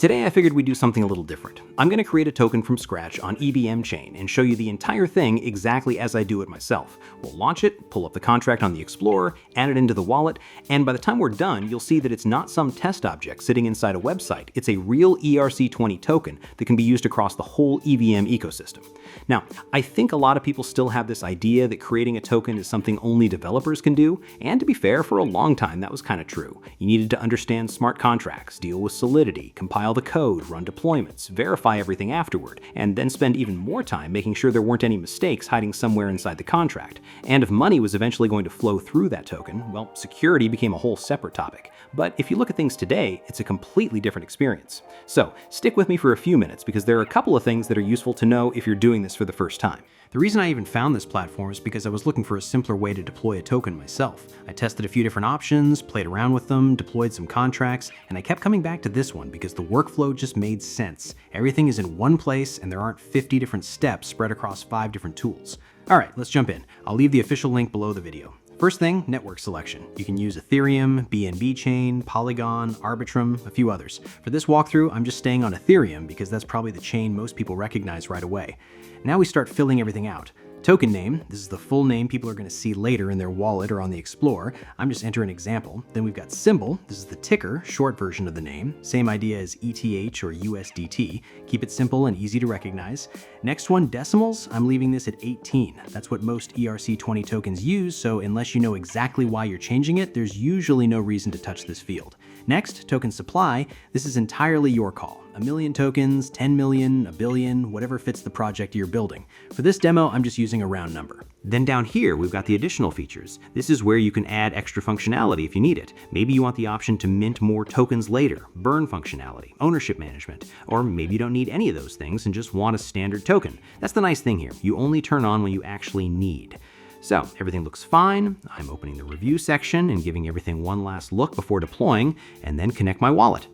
Today I figured we'd do something a little different. I'm going to create a token from scratch on EVM chain and show you the entire thing exactly as I do it myself. We'll launch it, pull up the contract on the Explorer, add it into the wallet, and by the time we're done, you'll see that it's not some test object sitting inside a website. It's a real ERC20 token that can be used across the whole EVM ecosystem. Now, I think a lot of people still have this idea that creating a token is something only developers can do, and to be fair, for a long time that was kind of true. You needed to understand smart contracts, deal with Solidity, compile the code, run deployments, verify everything afterward, and then spend even more time making sure there weren't any mistakes hiding somewhere inside the contract. And if money was eventually going to flow through that token, well, security became a whole separate topic. But if you look at things today, it's a completely different experience. So stick with me for a few minutes because there are a couple of things that are useful to know if you're doing this for the first time. The reason I even found this platform is because I was looking for a simpler way to deploy a token myself. I tested a few different options, played around with them, deployed some contracts, and I kept coming back to this one because the workflow just made sense. Everything is in one place and there aren't 50 different steps spread across 5 different tools. All right, let's jump in. I'll leave the official link below the video. First thing, network selection. You can use Ethereum, BNB chain, Polygon, Arbitrum, a few others. For this walkthrough, I'm just staying on Ethereum because that's probably the chain most people recognize right away. Now we start filling everything out. Token name, this is the full name people are going to see later in their wallet or on the Explorer. I'm just entering an example. Then we've got symbol, this is the ticker, short version of the name. Same idea as ETH or USDT. Keep it simple and easy to recognize. Next one, decimals, I'm leaving this at 18. That's what most ERC20 tokens use, so unless you know exactly why you're changing it, there's usually no reason to touch this field. Next, token supply, this is entirely your call. 1 million tokens, 10 million, a billion, whatever fits the project you're building. For this demo, I'm just using a round number. Then down here, we've got the additional features. This is where you can add extra functionality if you need it. Maybe you want the option to mint more tokens later, burn functionality, ownership management, or maybe you don't need any of those things and just want a standard token. That's the nice thing here. You only turn on when you actually need. So everything looks fine. I'm opening the review section and giving everything one last look before deploying, and then connect my wallet.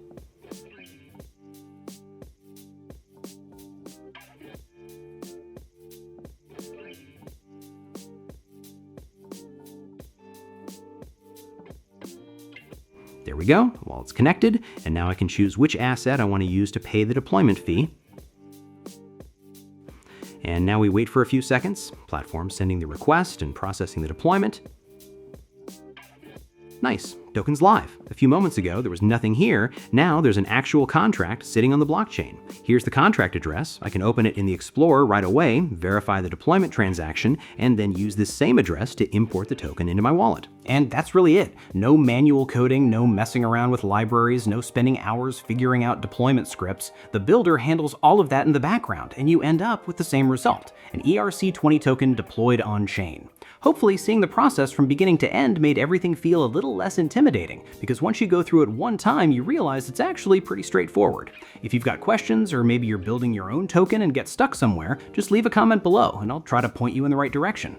There we go, wallet's connected, and now I can choose which asset I want to use to pay the deployment fee. And now we wait for a few seconds, platform sending the request and processing the deployment. Nice, token's live. A few moments ago, there was nothing here. Now there's an actual contract sitting on the blockchain. Here's the contract address. I can open it in the Explorer right away, verify the deployment transaction, and then use this same address to import the token into my wallet. And that's really it. No manual coding, no messing around with libraries, no spending hours figuring out deployment scripts. The builder handles all of that in the background, and you end up with the same result, an ERC20 token deployed on-chain. Hopefully, seeing the process from beginning to end made everything feel a little less intimidating, because once you go through it one time, you realize it's actually pretty straightforward. If you've got questions, or maybe you're building your own token and get stuck somewhere, just leave a comment below, and I'll try to point you in the right direction.